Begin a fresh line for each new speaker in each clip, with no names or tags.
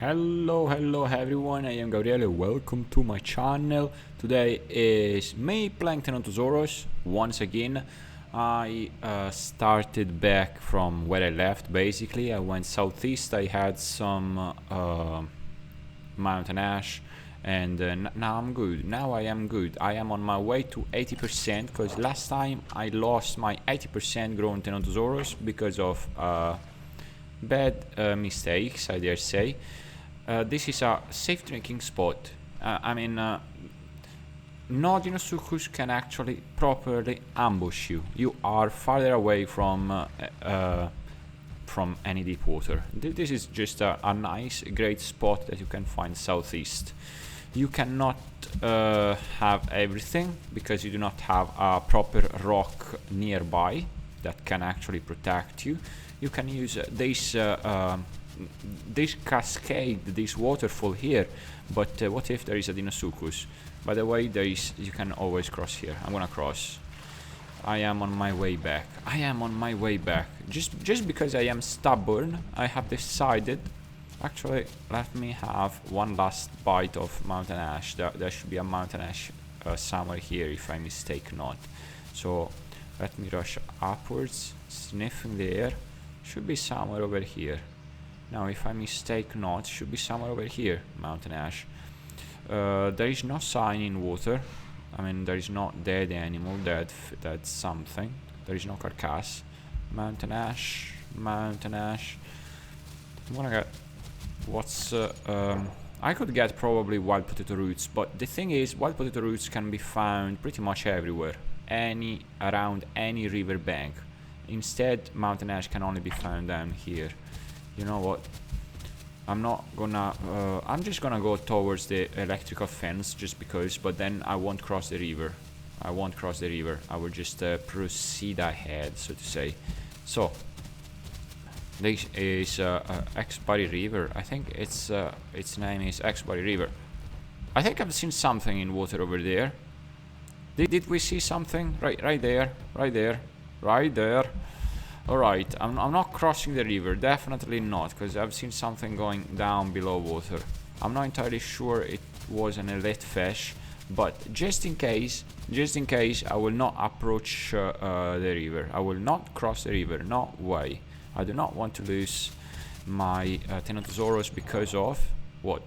Hello everyone, I am Gabriele, welcome to my channel. Today is me playing Tenotosaurus once again. I started back from where I left, basically. I went southeast, I had some mountain ash, and now I'm good. Now I am good. I am on my way to 80% because last time I lost my 80% grown Tenotosaurus because of bad mistakes, I dare say. This is a safe drinking spot. No Dinosuchus can actually properly ambush you. You are farther away from any deep water. This is just a nice, great spot that you can find southeast. You cannot have everything because you do not have a proper rock nearby that can actually protect you. You can use this cascade, this waterfall here, but what if there is a Dinosuchus? By the way, you can always cross here. I'm gonna cross. I am on my way back. Just because I am stubborn, I have decided. Actually, let me have one last bite of mountain ash. There should be a mountain ash somewhere here, if I mistake not. So let me rush upwards, sniffing the air. Should be somewhere over here. Now, if I mistake not, should be somewhere over here, mountain ash. There is no sign in water. There is no dead animal, that's something. There is no carcass. Mountain ash. I'm gonna get... I could get probably wild potato roots, but the thing is, wild potato roots can be found pretty much everywhere. Around any river bank. Instead, mountain ash can only be found down here. You know what? I'm just gonna go towards the electrical fence just because, but then I won't cross the river. I will just proceed ahead, so to say. So, this is Exbury River. I think its name is Exbury River. I think I've seen something in water over there. Did we see something? Right there. Alright, I'm not crossing the river, definitely not, because I've seen something going down below water. I'm not entirely sure it was an elite fish, but just in case, I will not approach the river. I will not cross the river, no way. I do not want to lose my Tenotosaurus because of, what,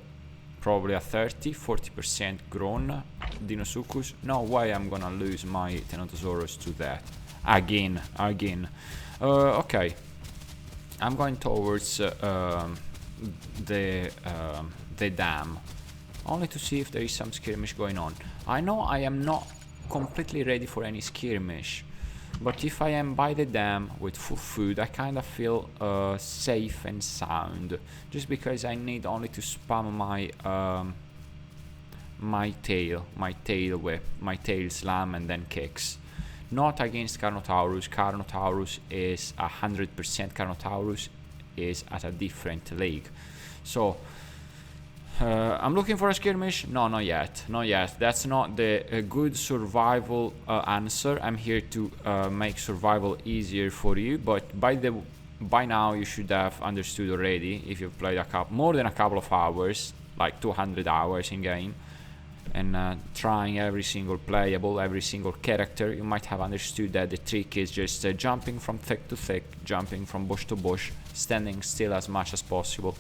probably a 30-40% grown Dinosuchus. No way I'm gonna lose my Tenotosaurus to that. Again. Okay, I'm going towards the dam, only to see if there is some skirmish going on. I know I am not completely ready for any skirmish, but if I am by the dam with full food, I kind of feel safe and sound, just because I need only to spam my tail whip, my tail slam, and then kicks. Not against Carnotaurus. Carnotaurus is 100%. Carnotaurus is at a different league. So I'm looking for a skirmish. No, not yet. That's not the good survival answer. I'm here to make survival easier for you, but by now you should have understood already, if you've played more than a couple of hours, like 200 hours in game, and trying every single character, you might have understood that the trick is just jumping from thick to thick, jumping from bush to bush, standing still as much as possible.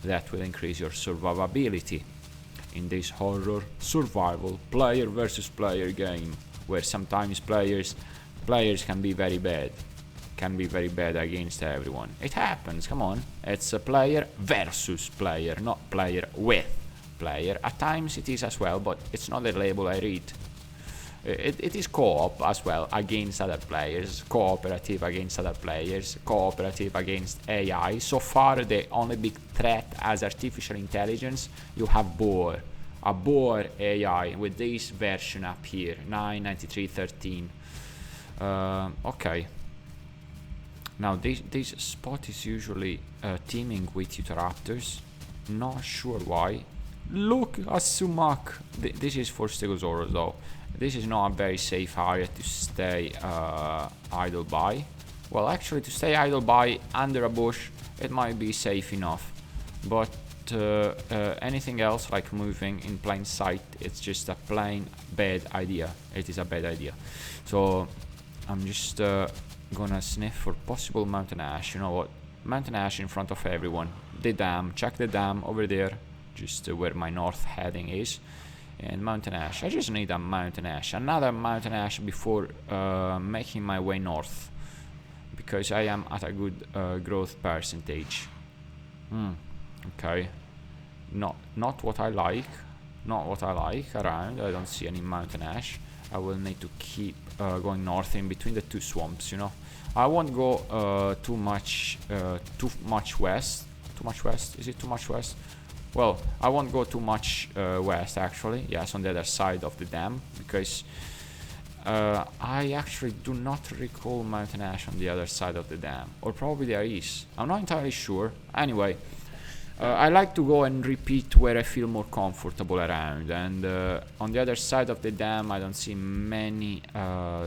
That will increase your survivability in this horror survival player versus player game, where sometimes players can be very bad against everyone. It happens, come on. It's a player versus player, not player with player. At times it is as well, but it's not the label I read. It is co-op as well against other players, cooperative against other players, cooperative against AI. So far the only big threat as artificial intelligence, you have a Boar AI with this version up here, 9.93.13. Okay. Now this spot is usually teeming with Utahraptors. Not sure why. Look, a sumac. This is for Stegosaurus though. This is not a very safe area to stay idle by. Well, actually, to stay idle by under a bush, it might be safe enough. But anything else like moving in plain sight. It's just a plain bad idea. It is a bad idea. So I'm just gonna sniff for possible mountain ash. You know what? Mountain ash in front of everyone. The dam. Check the dam over there, just where my north heading is. And mountain ash. I just need a mountain ash. Another mountain ash before making my way north, because I am at a good growth percentage. Okay. Not what I like. Not what I like around. I don't see any mountain ash. I will need to keep going north in between the two swamps, you know. I won't go too much west. Too much west? Is it too much west? Well, I won't go too much west, actually. Yes, on the other side of the dam, because I actually do not recall mountain ash on the other side of the dam. Or probably there is. I'm not entirely sure. Anyway, I like to go and repeat where I feel more comfortable around. And on the other side of the dam, I don't see many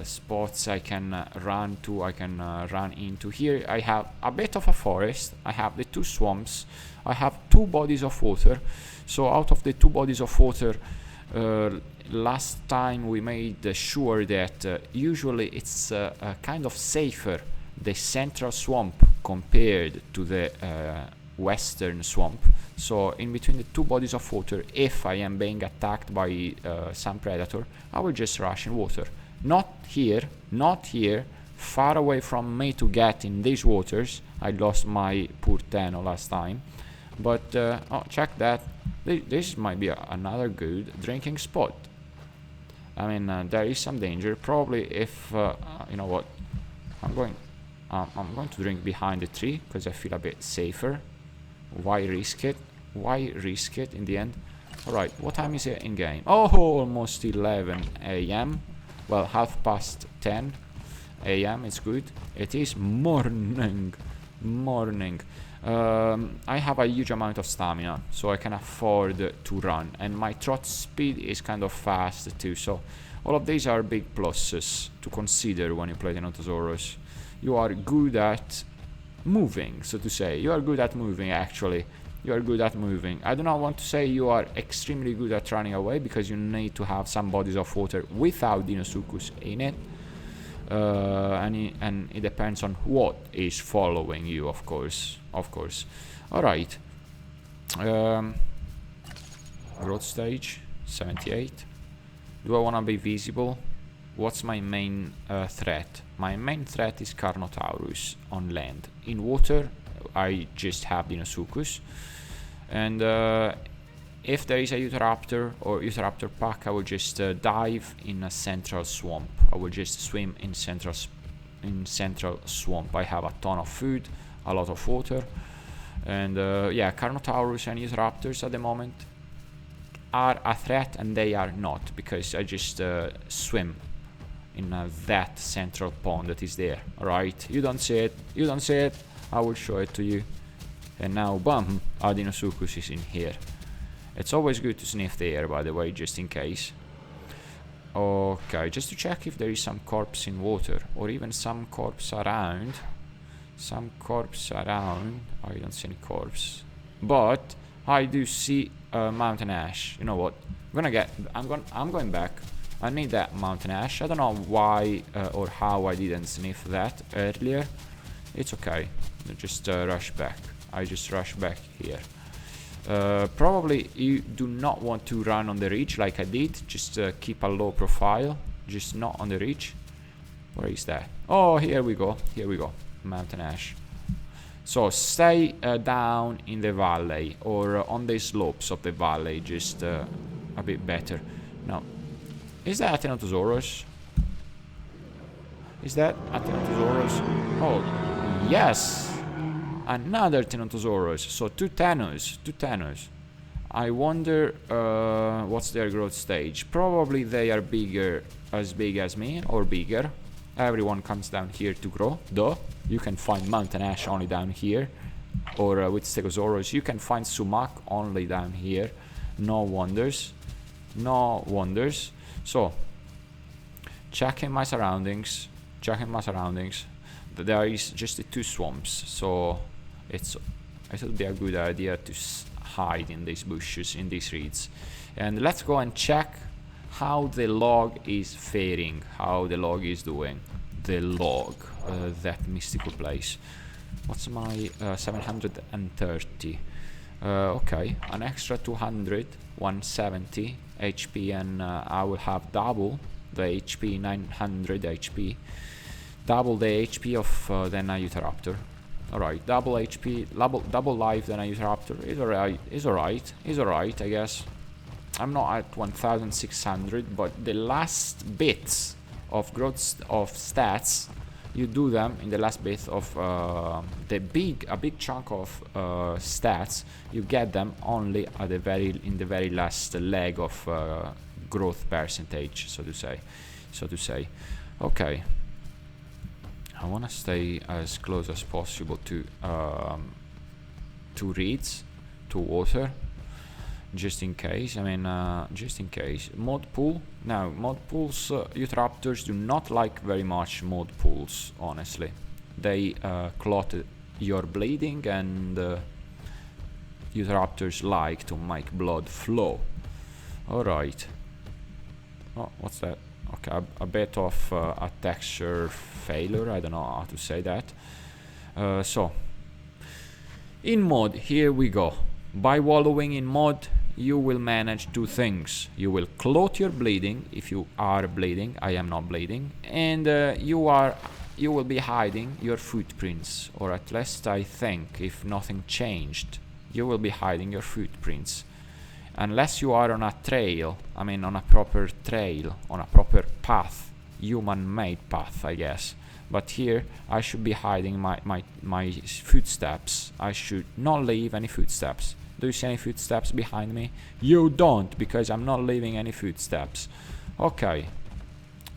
spots I can run to, I can run into. Here I have a bit of a forest. I have the two swamps. I have two bodies of water. So out of the two bodies of water, last time we made sure that usually it's kind of safer, the central swamp compared to the western swamp. So in between the two bodies of water, if I am being attacked by some predator, I will just rush in water. Not here, far away from me to get in these waters. I lost my poor Teno last time. But oh, check that. This might be another good drinking spot. I mean, there is some danger. Probably if you know what, I'm going to drink behind the tree because I feel a bit safer. Why risk it? Why risk it in the end? Alright, what time is it in game? Oh, almost 11 AM. Well, 10:30 AM. It's good. It is morning. I have a huge amount of stamina, so I can afford to run, and my trot speed is kind of fast too, so all of these are big pluses to consider when you play the Tenosaurus. You are good at moving, so to say. You are good at moving, actually. You are good at moving. I do not want to say you are extremely good at running away, because you need to have some bodies of water without Deinosuchus in it. And it depends on what is following you, of course. Alright. Growth stage 78. Do I want to be visible? What's my main threat? My main threat is Carnotaurus on land. In water, I just have Deinosuchus. And if there is a Utahraptor or Utahraptor pack, I will just dive in a central swamp. I will just swim in central swamp. I have a ton of food, a lot of water, and yeah, Carnotaurus and Utahraptors at the moment are a threat, and they are not, because I just swim in that central pond that is there. Alright, you don't see it, I will show it to you. And now, bam, our Deinosuchus is in here. It's always good to sniff the air, by the way, just in case. Okay, just to check if there is some corpse in water, or even some corpse around. I don't see any corpse, but I do see mountain ash. You know what? I'm going back. I need that mountain ash. I don't know why or how I didn't sniff that earlier. It's okay. Just rush back. I just rush back here. Probably you do not want to run on the ridge like I did. Just keep a low profile. Just not on the ridge. Where is that? Oh, here we go. Mountain ash. So stay down in the valley, or on the slopes of the valley, just a bit better. Now, is that a Tenosaurus? Oh, yes! Another Tenosaurus. So two Tenos. I wonder what's their growth stage. Probably they are as big as me, or bigger. Everyone comes down here to grow, though. You can find mountain ash only down here. Or with Stegosaurus, you can find sumac only down here. No wonders. So, checking my surroundings. There is just the two swamps, so it would be a good idea to hide in these bushes, in these reeds. And let's go and check how the log is faring, how the log is doing. The log, that mystical place. What's my 730? Okay, an extra 200, 170 HP, and I will have double the HP, 900 HP, double the HP of the Utahraptor. Alright, double HP, double life than a Utahraptor is alright, I guess. I'm not at 1600, but the last bits of growth of stats, you do them in the last bit of a big chunk of stats. You get them only at the in the very last leg of growth percentage, so to say. Okay, I want to stay as close as possible to reeds, to water, just in case. I mean, just in case. Mod pool. Now, mod pools, Utahraptors do not like very much mod pools, honestly. They clot your bleeding, and Utahraptors like to make blood flow. Alright. Oh, what's that? Okay, a bit of a texture failure, I don't know how to say that. So, in mod, here we go. By wallowing in mod, you will manage two things. You will clot your bleeding if you are bleeding. I am not bleeding, and you will be hiding your footprints, or at least I think, if nothing changed, you will be hiding your footprints. Unless you are on a trail, I mean on a proper trail, on a proper path, human-made path, I guess. But here I should be hiding my footsteps. I should not leave any footsteps. Do you see any footsteps behind me? You don't, because I'm not leaving any footsteps. Okay,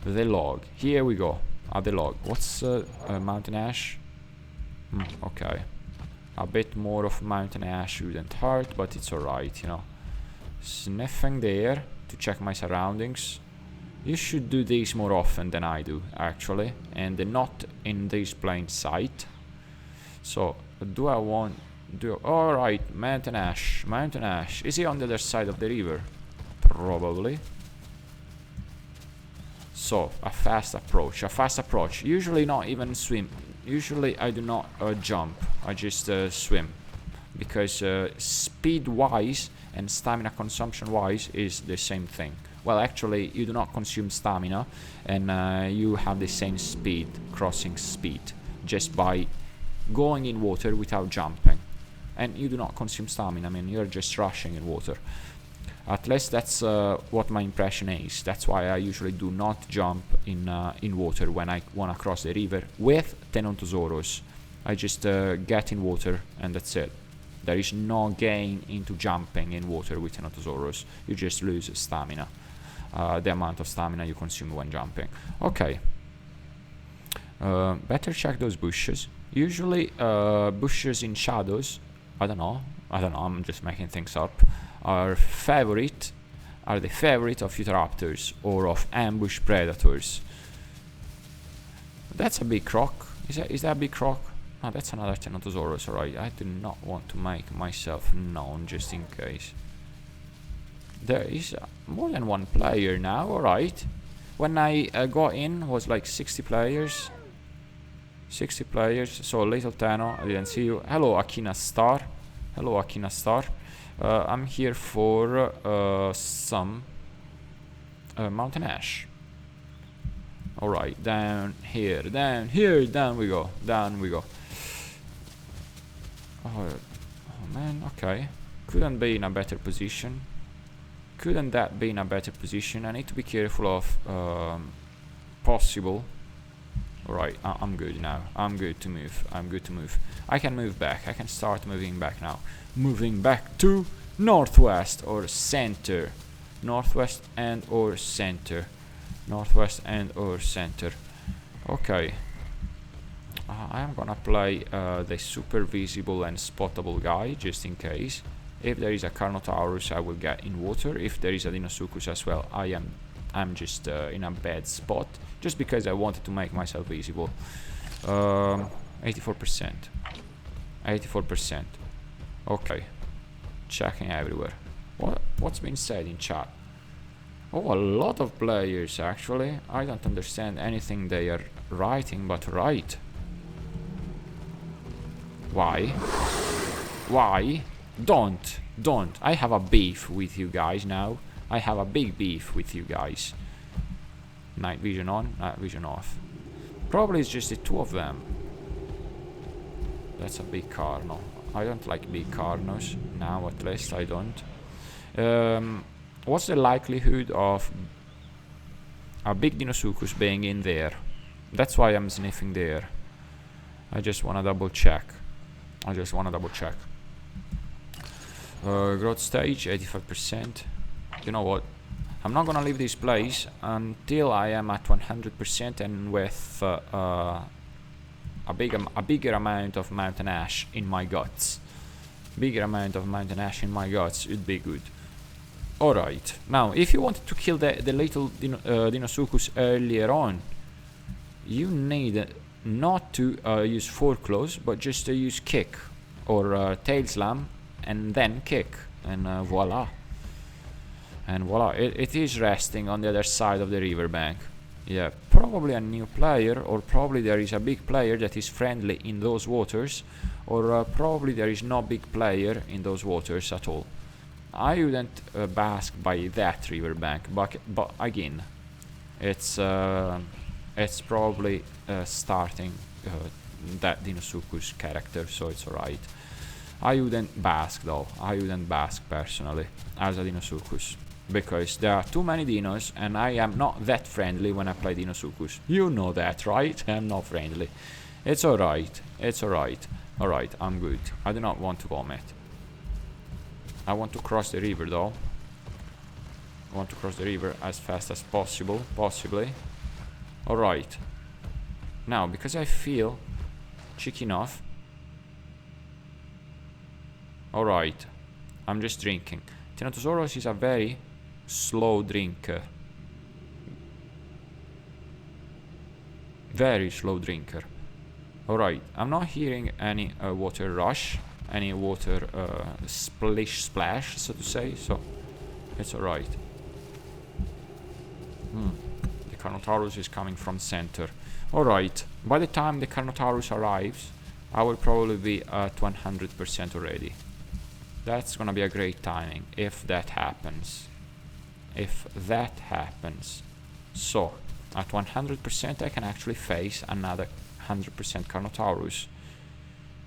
the log. Here we go. The log. What's mountain ash? Okay, a bit more of mountain ash wouldn't hurt, but it's alright, you know. Sniffing there to check my surroundings. You should do these more often than I do, actually, and not in this plain sight. So, do I want... Alright, mountain ash. Mountain ash. Is he on the other side of the river? Probably. So, a fast approach. A fast approach. Usually not even swim. Usually I do not jump. I just swim. Because speed-wise and stamina consumption-wise is the same thing. Well, actually, you do not consume stamina, and you have the same speed, crossing speed, just by going in water without jumping. And you do not consume stamina, I mean, you're just rushing in water. At least that's what my impression is. That's why I usually do not jump in water when I want to cross the river with Tenontosaurus. I just get in water, and that's it. There is no gain into jumping in water with Tenontosaurus. You just lose stamina. The amount of stamina you consume when jumping. Okay. Better check those bushes. Usually bushes in shadows, I don't know, I'm just making things up, are the favorite of Utahraptors or of ambush predators. That's a big rock. Is that a big rock? No, that's another Tenontosaurus, alright. I do not want to make myself known, just in case. There is more than one player now, alright. When I got in, was like 60 players. 60 players, so little Teno, I didn't see you. Hello, Akina Star. Hello, Akina Star. I'm here for some mountain ash. Alright, down here, down we go, down we go. Oh man, okay. Couldn't be in a better position. Couldn't that be in a better position? I need to be careful of possible. Alright, I'm good now. I'm good to move. I can move back. I can start moving back now. Moving back to northwest or center. Northwest and or center. Northwest and or center. Okay. I am gonna play the super visible and spottable guy, just in case. If there is a Carnotaurus, I will get in water. If there is a Deinosuchus as well, I'm just in a bad spot, just because I wanted to make myself visible. 84%. 84%. Okay. Checking everywhere. What's been said in chat? Oh, a lot of players actually. I don't understand anything they are writing, but right. Why? Why? Don't. I have a beef with you guys now. I have a big beef with you guys. Night vision on, night vision off. Probably it's just the two of them. That's a big carno. I don't like big carnos. Now at least I don't. What's the likelihood of a big Deinosuchus being in there? That's why I'm sniffing there. I just wanna double check. Growth stage 85%. You know what? I'm not gonna leave this place until I am at 100% and with a bigger amount of mountain ash in my guts. Bigger amount of mountain ash in my guts would be good. Alright, now if you wanted to kill the little Deinosuchus earlier on, you need not to use foreclose, but just to use kick or tail slam and then kick, and voila. And voila, it is resting on the other side of the riverbank. Yeah, probably a new player, or probably there is a big player that is friendly in those waters, or probably there is no big player in those waters at all. I wouldn't bask by that riverbank, but again, it's probably starting that Deinosuchus character, so it's alright. I wouldn't bask though. I wouldn't bask personally as a Deinosuchus, because there are too many dinos and I am not that friendly when I play Deinosuchus. You know that, right? I'm not friendly. It's alright. It's alright. Alright, I'm good. I do not want to vomit. I want to cross the river though. I want to cross the river as fast as possible, possibly. Alright. Now, because I feel cheeky enough. Alright. I'm just drinking. Tyrannosaurus is a very slow drinker. Very slow drinker. Alright, I'm not hearing any water rush, any water splash, so to say, so it's alright. The Carnotaurus is coming from center. Alright, by the time the Carnotaurus arrives, I will probably be at 100% already. That's gonna be a great timing, if that happens. If that happens. So, at 100% I can actually face another 100% Carnotaurus.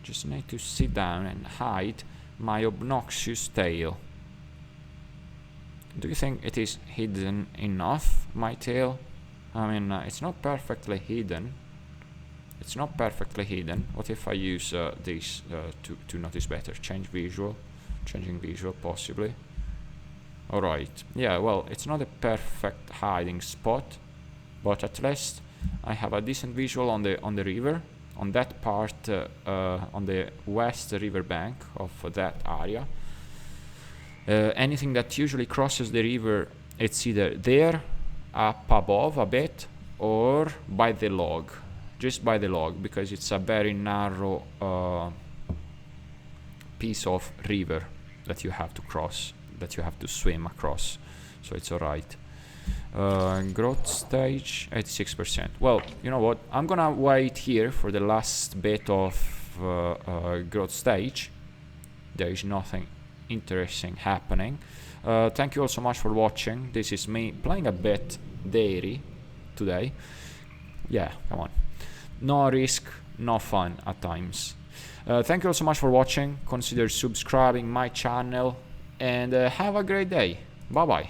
Just need to sit down and hide my obnoxious tail. Do you think it is hidden enough, my tail? I mean, it's not perfectly hidden. It's not perfectly hidden. What if I use this to notice better? Change visual. Changing visual, possibly. Alright. Yeah, well, it's not a perfect hiding spot, but at least I have a decent visual on the river, on that part, on the west river bank of that area. Anything that usually crosses the river, it's either there, up above a bit, or by the log. Just by the log, because it's a very narrow piece of river that you have to cross, that you have to swim across, so it's alright. Growth stage 86%. Well, you know what, I'm gonna wait here for the last bit of growth stage. There is nothing interesting happening. Thank you all so much for watching. This is me playing a bit dairy today. Yeah, come on, no risk, no fun at times. Thank you all so much for watching. Consider subscribing my channel, and have a great day. Bye bye.